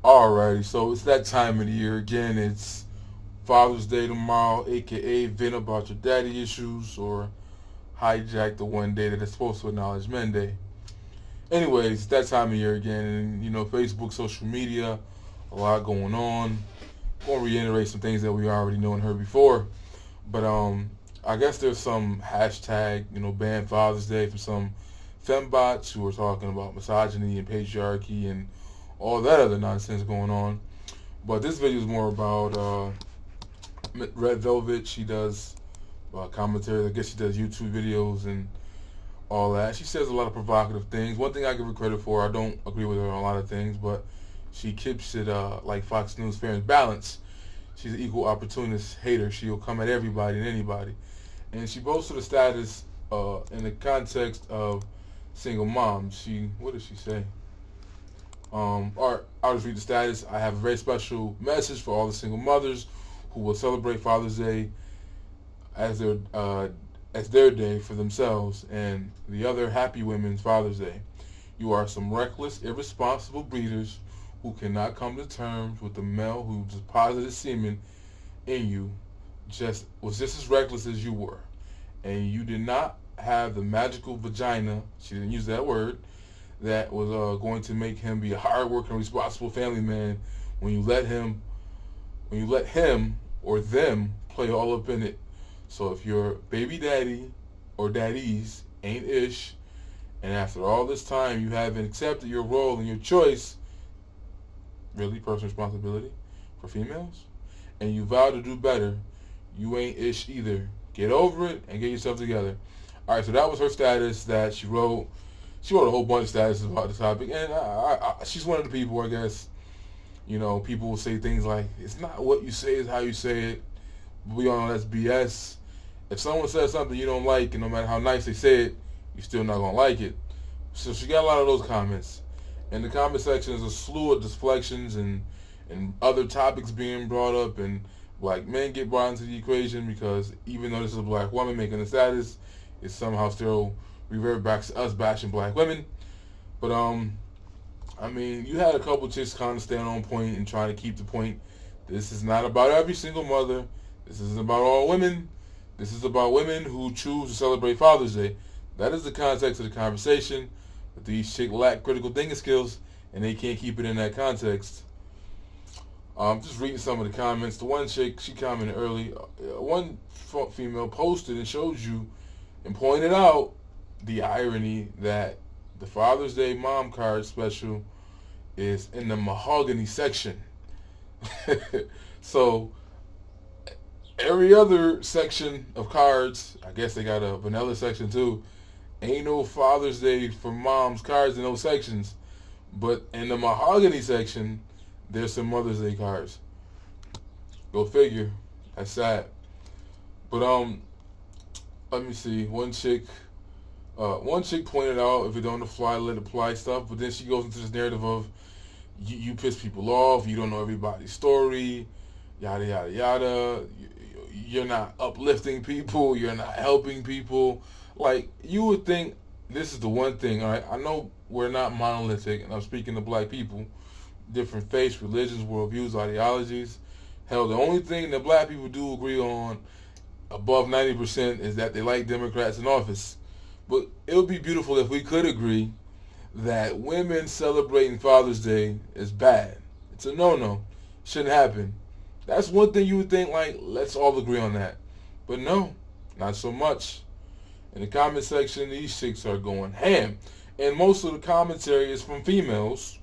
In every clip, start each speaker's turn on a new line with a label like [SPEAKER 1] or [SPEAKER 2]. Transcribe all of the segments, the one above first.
[SPEAKER 1] Alrighty, so it's that time of the year again. It's Father's Day tomorrow, aka vent about your daddy issues, or hijack the one day that it's supposed to acknowledge Men Day. Anyways, that time of year again, and Facebook, social media, a lot going on. Won't reiterate some things that we already know and heard before, but I guess there's some hashtag, ban Father's Day from some fembots who are talking about misogyny and patriarchy and all that other nonsense going on. But this video is more about Red Velvet. She does commentary. I guess she does YouTube videos and all that. She says a lot of provocative things. One thing I give her credit for, I don't agree with her on a lot of things, but she keeps it like Fox News, fair and balanced. She's an equal opportunist hater. She'll come at everybody and anybody. And she posted a status in the context of single moms. What did she say? Or I'll just read the status. I have a very special message for all the single mothers who will celebrate Father's Day as their day for themselves, and the other happy women's Father's Day. You are some reckless, irresponsible breeders who cannot come to terms with the male who deposited semen in you, was just as reckless as you were, and you did not have the magical vagina. She didn't use that word. That was going to make him be a hard-working, responsible family man when you let him or them play all up in it. So if your baby daddy or daddies ain't ish, and after all this time you haven't accepted your role and your choice, really personal responsibility for females, and you vow to do better, you ain't ish either. Get over it and get yourself together. Alright, so that was her status that she wrote. She wrote a whole bunch of statuses about the topic, and she's one of the people, I guess, people will say things like, it's not what you say, it's how you say it. We all know that's BS. If someone says something you don't like, and no matter how nice they say it, you're still not going to like it. So she got a lot of those comments. And the comment section is a slew of deflections and other topics being brought up, and black men get brought into the equation because even though this is a black woman making a status, it somehow still revert back to us bashing black women. But you had a couple chicks kind of stand on point and trying to keep the point. This is not about every single mother. This isn't about all women. This is about women who choose to celebrate Father's Day. That is the context of the conversation. But these chicks lack critical thinking skills, and they can't keep it in that context. Just reading some of the comments. The one chick, she commented early. One female posted and showed you and pointed out the irony that the Father's Day mom card special is in the mahogany section. So every other section of cards, I guess they got a vanilla section too, ain't no Father's Day for moms cards in those sections. But in the mahogany section, there's some Mother's Day cards. Go figure. That's sad. But let me see. One chick pointed out, if it don't apply, let it apply stuff. But then she goes into this narrative of you piss people off. You don't know everybody's story. Yada yada yada. You're not uplifting people. You're not helping people. Like, you would think this is the one thing. All right, I know we're not monolithic, and I'm speaking to black people. Different faiths, religions, worldviews, ideologies. Hell, the only thing that black people do agree on above 90% is that they like Democrats in office. But it would be beautiful if we could agree that women celebrating Father's Day is bad. It's a no-no. Shouldn't happen. That's one thing you would think, like, let's all agree on that. But no, not so much. In the comment section, these chicks are going ham. And most of the commentary is from females,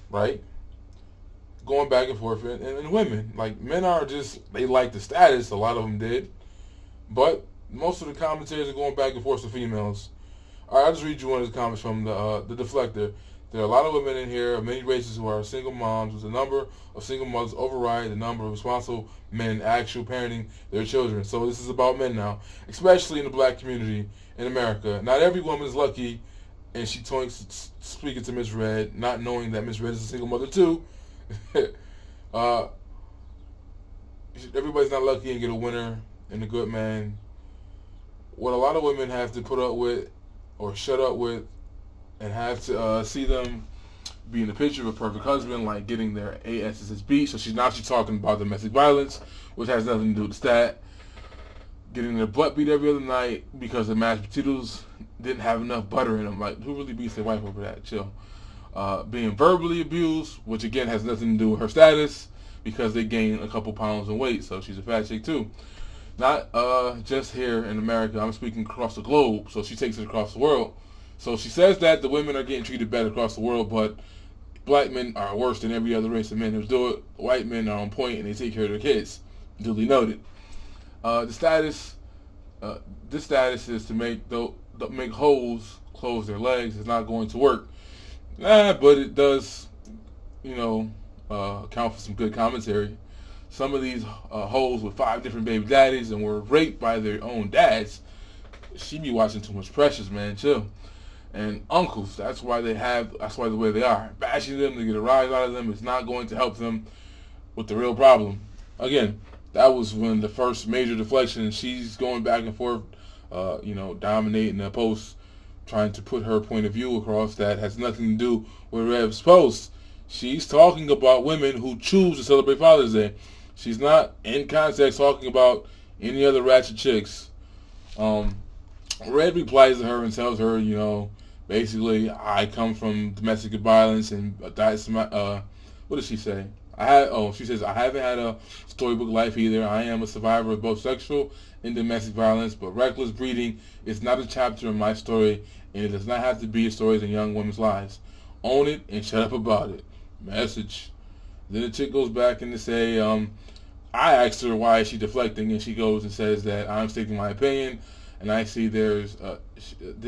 [SPEAKER 1] right? Going back and forth, and women. Like, men are just, they like the status, a lot of them did. But most of the commentaries are going back and forth to females. Alright, I'll just read you one of the comments from the deflector. There are a lot of women in here of many races who are single moms, with the number of single mothers override the number of responsible men actual parenting their children. So this is about men now, especially in the black community in America. Not every woman is lucky, and she speaking to Miss Red, not knowing that Miss Red is a single mother too. Everybody's not lucky and get a winner and a good man. What a lot of women have to put up with or shut up with and have to see them being a picture of a perfect husband, like getting their asses beat. So she's talking about domestic violence, which has nothing to do with that. Getting their butt beat every other night because the mashed potatoes didn't have enough butter in them. Like, who really beats their wife over that? Chill. Being verbally abused, which again has nothing to do with her status, because they gained a couple pounds in weight, so she's a fat chick too. Not just here in America, I'm speaking across the globe, so she takes it across the world. So she says that the women are getting treated better across the world, but black men are worse than every other race of men who do it. White men are on point and they take care of their kids. Duly noted. This status is to make hoes close their legs. It's not going to work. But it does, account for some good commentary. Some of these hoes with 5 different baby daddies and were raped by their own dads. She be watching too much Precious, man. Chill. And uncles, that's why the way they are. Bashing them to get a rise out of them is not going to help them with the real problem. Again, that was when the first major deflection, she's going back and forth, dominating the post, trying to put her point of view across that has nothing to do with Rev's post. She's talking about women who choose to celebrate Father's Day. She's not in context talking about any other ratchet chicks. Red replies to her and tells her, basically, I come from domestic violence and what does she say? She says, I haven't had a storybook life either. I am a survivor of both sexual and domestic violence, but reckless breeding is not a chapter in my story, and it does not have to be a story in young women's lives. Own it and shut up about it. Message. Then the chick goes back and to say, I asked her why is she deflecting, and she goes and says that I'm stating my opinion, and I see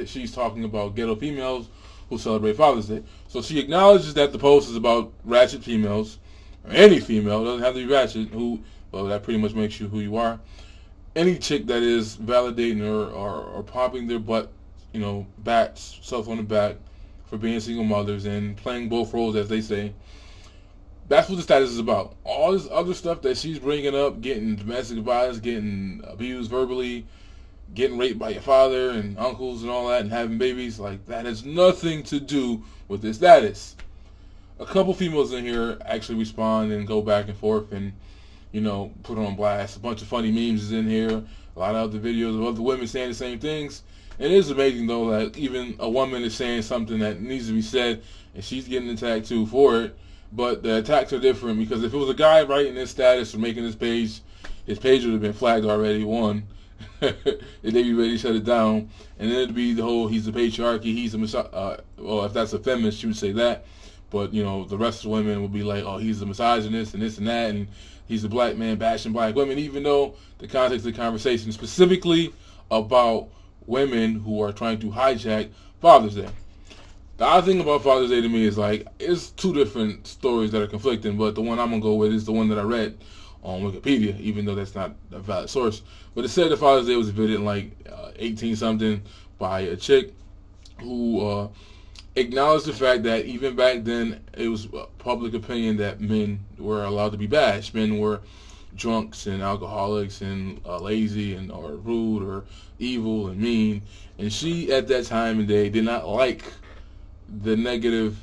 [SPEAKER 1] she's talking about ghetto females who celebrate Father's Day. So she acknowledges that the post is about ratchet females, or any female, doesn't have to be ratchet, that pretty much makes you who you are. Any chick that is validating or popping their butt, bats, self on the back for being single mothers and playing both roles, as they say. That's what the status is about. All this other stuff that she's bringing up, getting domestic violence, getting abused verbally, getting raped by your father and uncles and all that, and having babies, like, that has nothing to do with this status. A couple females in here actually respond and go back and forth and, put on blast. A bunch of funny memes is in here. A lot of other videos of other women saying the same things. It is amazing, though, that even a woman is saying something that needs to be said, and she's getting attacked, too, for it. But the attacks are different, because if it was a guy writing this status or making this page, his page would have been flagged already, one. And they'd be ready to shut it down. And then it'd be the whole, he's a patriarchy, he's a if that's a feminist, she would say that. But, the rest of the women would be like, oh, he's a misogynist and this and that, and he's a black man bashing black women, even though the context of the conversation is specifically about women who are trying to hijack Father's Day. The odd thing about Father's Day to me is, it's 2 different stories that are conflicting, but the one I'm going to go with is the one that I read on Wikipedia, even though that's not a valid source. But it said that Father's Day was invented in 18-something by a chick who acknowledged the fact that even back then it was public opinion that men were allowed to be bashed. Men were drunks and alcoholics and lazy and or rude or evil and mean. And she, at that time and day, did not like the negative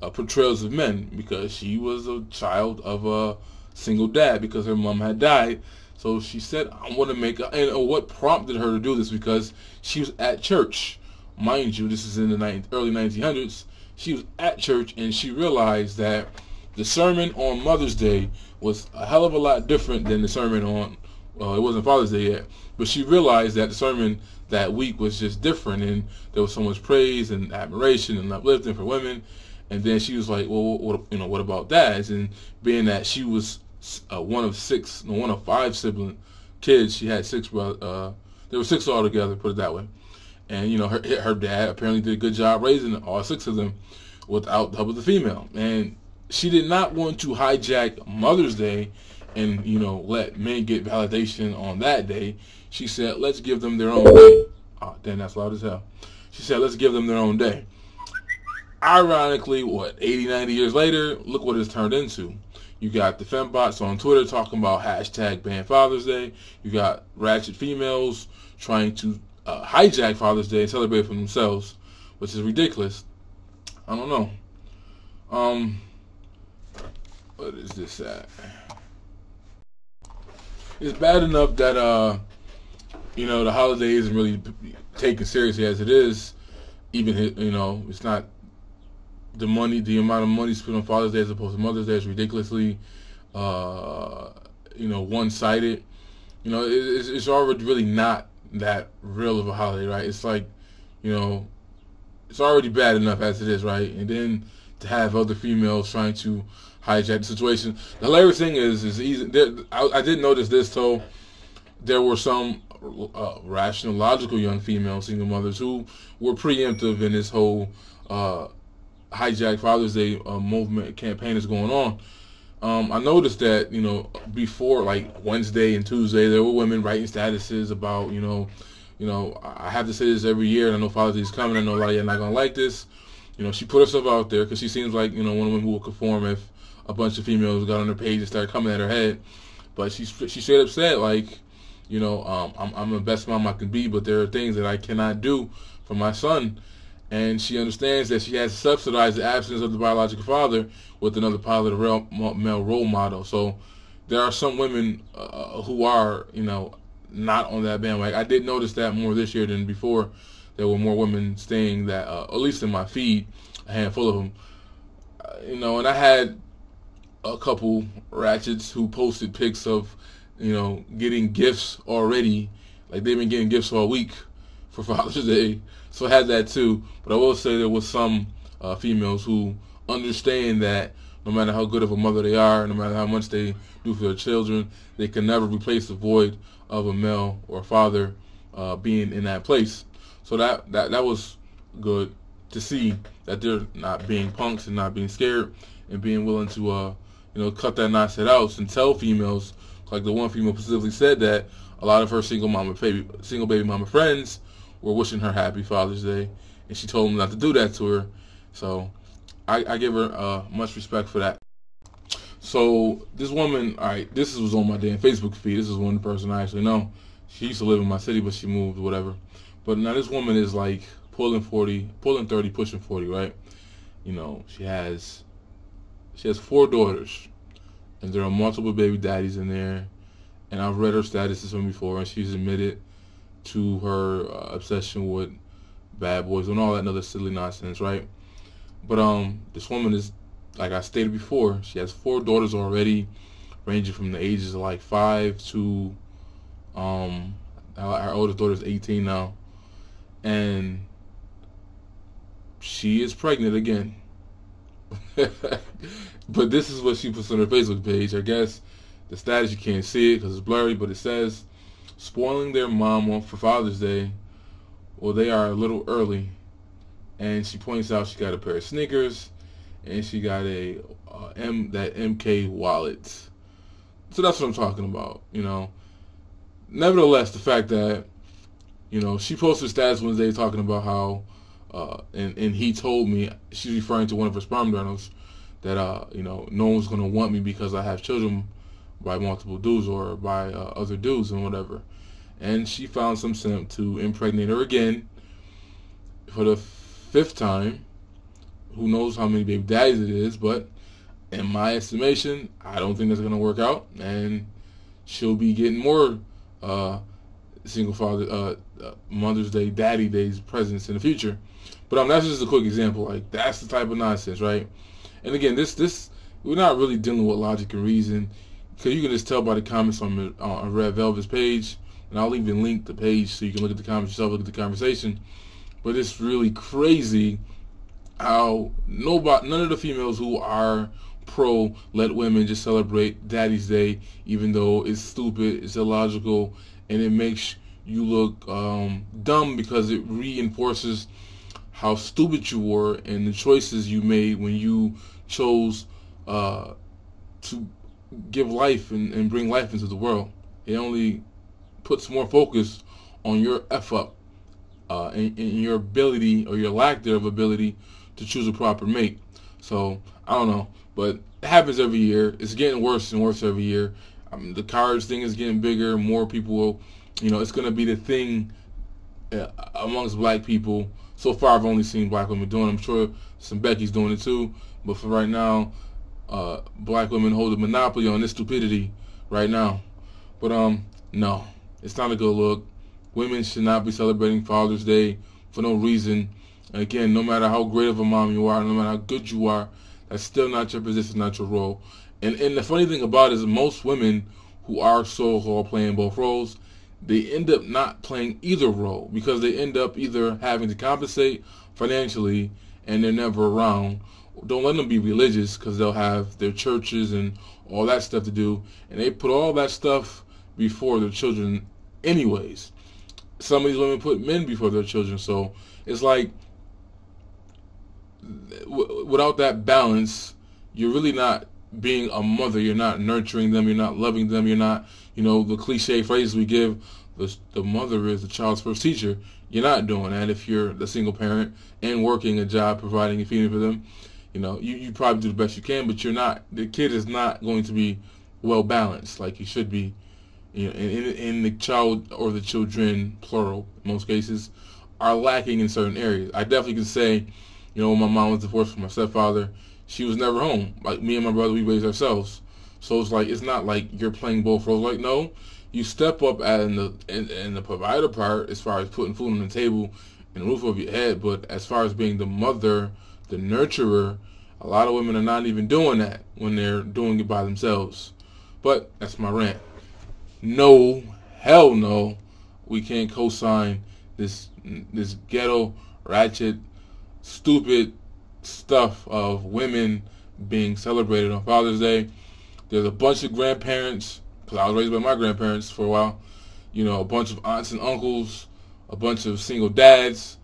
[SPEAKER 1] portrayals of men, because she was a child of a single dad because her mom had died. So she said, I want to make and what prompted her to do this, because she was at church. Mind you, this is in the early 1900s. She was at church and she realized that the sermon on Mother's Day was a hell of a lot different than the sermon on, it wasn't Father's Day yet, but she realized that the sermon that week was just different, and there was so much praise and admiration and uplifting for women. And then she was like, well, what about dads? And being that she was one of 5 sibling kids, she had 6 brothers. There were 6 altogether, put it that way. And her dad apparently did a good job raising all 6 of them without the help of the female. And she did not want to hijack Mother's Day and let men get validation on that day. She said, let's give them their own day. Oh, damn, that's loud as hell. She said, let's give them their own day. Ironically, 80, 90 years later, look what it's turned into. You got the fembots on Twitter talking about #ban Father's Day. You got ratchet females trying to hijack Father's Day and celebrate for themselves, which is ridiculous. I don't know. Um, what is this at? It's bad enough that the holiday isn't really taken seriously as it is. Even it's not the amount of money spent on Father's Day as opposed to Mother's Day is ridiculously, one-sided. It's already really not that real of a holiday, right? It's like, you know, it's already bad enough as it is, right? And then to have other females trying to hijack the situation. The hilarious thing is easy. I did notice this though. There were some rational, logical young female single mothers who were preemptive in this whole hijack Father's Day movement campaign that's going on. I noticed that before like Wednesday and Tuesday, there were women writing statuses about I have to say this every year, and I know Father's Day is coming. I know a lot of you are not gonna like this. She put herself out there because she seems like one of the women who will conform if a bunch of females got on her page and started coming at her head. But she straight up said like, I'm the best mom I can be, but there are things that I cannot do for my son. And she understands that she has to subsidize the absence of the biological father with another positive male role model. So there are some women who are, not on that bandwagon. I did notice that more this year than before. There were more women saying that, at least in my feed, a handful of them. And I had a couple ratchets who posted pics of, getting gifts already. Like they've been getting gifts all week for Father's Day. So I had that too. But I will say there was some females who understand that no matter how good of a mother they are, no matter how much they do for their children, they can never replace the void of a male or father being in that place. So that was good to see that they're not being punks and not being scared and being willing to cut that nonsense out and tell females, like the one female specifically said that a lot of her single baby mama friends were wishing her happy Father's Day, and she told them not to do that to her. So I give her much respect for that. So this woman, all right, this was on my damn Facebook feed. This is one person I actually know. She used to live in my city, but she moved, whatever. But now this woman is like pulling 30, pushing 40, right? She has 4 daughters, and there are multiple baby daddies in there. And I've read her statuses from before, and she's admitted to her obsession with bad boys and all that other silly nonsense, right? But this woman is, like I stated before, she has 4 daughters already, ranging from the ages of like 5 to her oldest daughter is 18 now, and she is pregnant again. But this is what she puts on her Facebook page. I guess the status, you can't see it because it's blurry, but it says, spoiling their mom for Father's Day. Well, they are a little early. And she points out she got a pair of sneakers, and she got that MK wallet. So that's what I'm talking about, Nevertheless, the fact that, she posted stats Wednesday talking about how, and he told me, she's referring to one of her sperm donors, that, no one's going to want me because I have children by multiple dudes or by other dudes and whatever. And she found some simp to impregnate her again for the 5th time. Who knows how many baby daddies it is, but in my estimation, I don't think that's going to work out, and she'll be getting more single father Mother's Day, Daddy Days presents in the future. But that's just a quick example. Like, that's the type of nonsense, right? And again, this we're not really dealing with logic and reason, because you can just tell by the comments on Red Velvet's page, and I'll even link the page so you can look at the comments yourself, look at the conversation. But it's really crazy how none of the females who are pro let women just celebrate Daddy's Day, even though it's stupid, it's illogical, and it makes you look dumb because it reinforces how stupid you were and the choices you made when you chose to give life and bring life into the world. It only puts more focus on your F up and your ability or your lack thereof ability to choose a proper mate. So I don't know, but it happens every year. It's getting worse and worse every year. The cards thing is getting bigger. More people will, it's going to be the thing amongst black people So far, I've only seen black women doing it. I'm sure some Becky's doing it too. But for right now, black women hold a monopoly on this stupidity right now. But no, it's not a good look. Women should not be celebrating Father's Day for no reason. And again, no matter how great of a mom you are, no matter how good you are, that's still not your position, not your role. And the funny thing about it is most women who are so-called playing both roles, they end up not playing either role because they end up either having to compensate financially and they're never around. Don't let them be religious because they'll have their churches and all that stuff to do, and they put all that stuff before their children anyways. Some of these women put men before their children, so it's like without that balance, you're really not being a mother. You're not nurturing them. You're not loving them. You're not, the cliche phrases we give, the mother is the child's first teacher. You're not doing that if you're the single parent and working a job, providing and feeding for them. You probably do the best you can, but you're not. The kid is not going to be well balanced like he should be. In the child or the children, plural, in most cases, are lacking in certain areas. I definitely can say, when my mom was divorced from my stepfather, she was never home. Like me and my brother, we raised ourselves. So it's not like you're playing both roles. Like, no, you step up in the provider part as far as putting food on the table and a roof over your head. But as far as being the mother, the nurturer, a lot of women are not even doing that when they're doing it by themselves. But that's my rant. No, hell no, we can't co-sign this ghetto, ratchet, stupid stuff of women being celebrated on Father's Day. There's a bunch of grandparents, because I was raised by my grandparents for a while, a bunch of aunts and uncles, a bunch of single dads,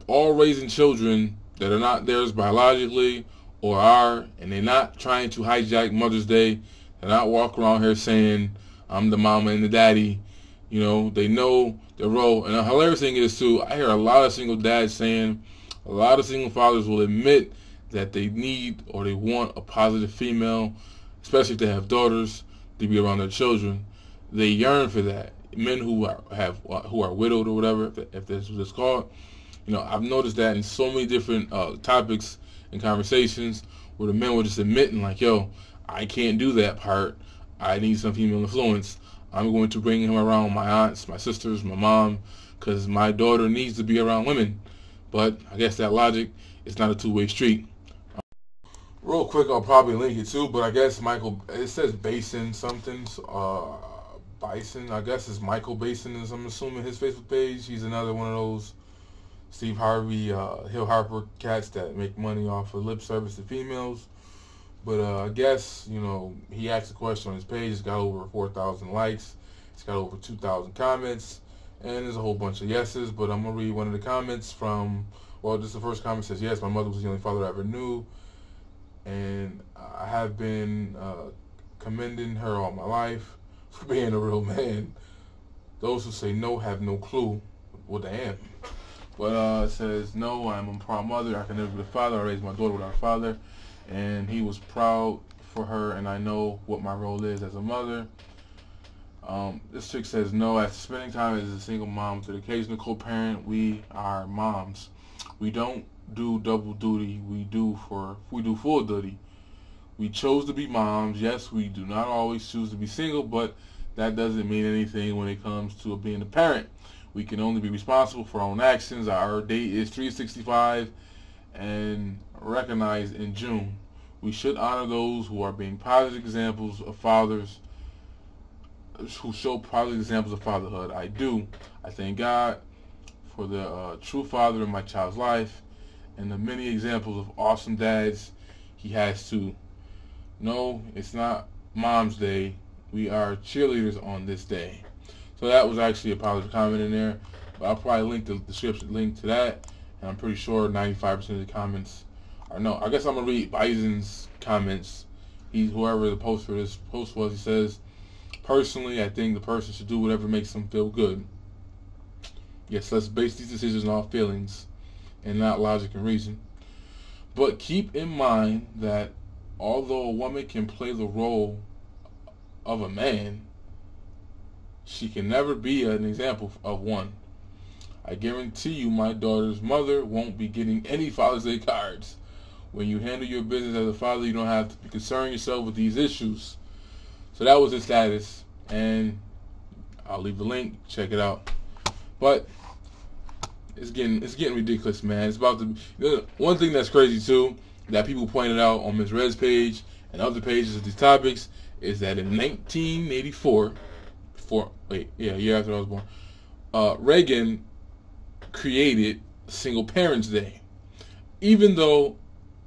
[SPEAKER 1] all raising children that are not theirs biologically or are, and they're not trying to hijack Mother's Day. They're not walking around here saying, I'm the mama and the daddy. They know their role. And the hilarious thing is, too, I hear a lot of single dads saying, a lot of single fathers will admit that they need or they want a positive female, especially if they have daughters, to be around their children. They yearn for that. Men who are widowed or whatever, if that's what it's called. I've noticed that in so many different topics and conversations where the men were just admitting, like, yo, I can't do that part. I need some female influence. I'm going to bring him around my aunts, my sisters, my mom, because my daughter needs to be around women. But I guess that logic is not a two-way street. Real quick, I'll probably link it too, but I guess it says Basin something, Bison, I guess it's Michael Basin, is I'm assuming his Facebook page. He's another one of those Steve Harvey, Hill Harper cats that make money off of lip service to females. But I guess, he asked a question on his page. It's got over 4,000 likes. It's got over 2,000 comments. And there's a whole bunch of yeses. But I'm going to read one of the comments just the first comment says, yes, my mother was the only father I ever knew. And I have been commending her all my life for being a real man. Those who say no have no clue. Well, damn. But it says, no, I'm a proud mother. I can never be a father. I raised my daughter without a father. And he was proud for her, and I know what my role is as a mother. This chick says, no, after spending time as a single mom to the occasional co-parent, we are moms. We don't do double duty. We do full duty. We chose to be moms. Yes, we do not always choose to be single, but that doesn't mean anything when it comes to being a parent. We can only be responsible for our own actions. Our date is 365 and recognized in June. We should honor those who are being positive examples of fathers, who show positive examples of fatherhood. I thank God for the true father in my child's life and the many examples of awesome dads he has too. No, it's not Mom's Day. We are cheerleaders on this day. So that was actually a positive comment in there. But I'll probably link the description link to that. And I'm pretty sure 95% of the comments are no. I guess I'm going to read Bison's comments. Whoever the post for this post was, he says, personally, I think the person should do whatever makes them feel good. Yes, let's base these decisions on feelings and not logic and reason. But keep in mind that although a woman can play the role of a man, she can never be an example of one. I guarantee you my daughter's mother won't be getting any Father's Day cards. When you handle your business as a father, you don't have to be concerning yourself with these issues. So that was his status, and I'll leave the link. Check it out. But it's getting ridiculous, man. It's about to. One thing that's crazy too, that people pointed out on Ms. Red's page and other pages of these topics, is that in 1984, year after I was born, Reagan created Single Parents Day, even though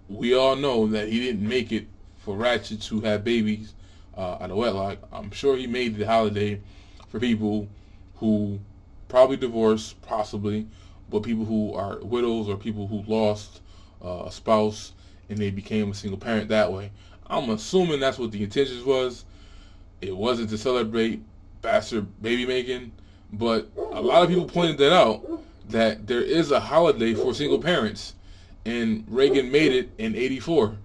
[SPEAKER 1] we all know that he didn't make it for ratchets who have babies out of wedlock. I'm sure he made the holiday for people who probably divorced, possibly, but people who are widows or people who lost a spouse and they became a single parent that way. I'm assuming that's what the intentions was. It wasn't to celebrate bastard baby making, but a lot of people pointed that out, that there is a holiday for single parents, and Reagan made it in '84.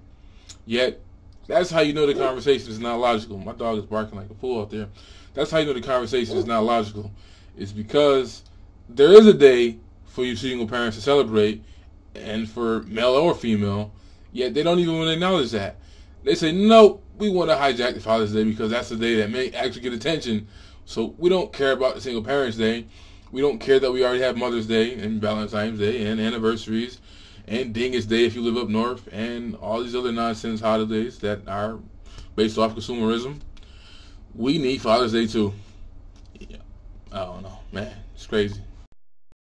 [SPEAKER 1] Yet, that's how you know the conversation is not logical. My dog is barking like a fool out there. That's how you know the conversation is not logical. It's because there is a day for you single parents to celebrate, and for male or female, yet they don't even want to acknowledge that. They say, nope, we want to hijack the Father's Day because that's the day that may actually get attention. So we don't care about the Single Parents Day. We don't care that we already have Mother's Day and Valentine's Day and anniversaries and Dingus Day if you live up north and all these other nonsense holidays that are based off consumerism. We need Father's Day too. Yeah, I don't know, man. It's crazy.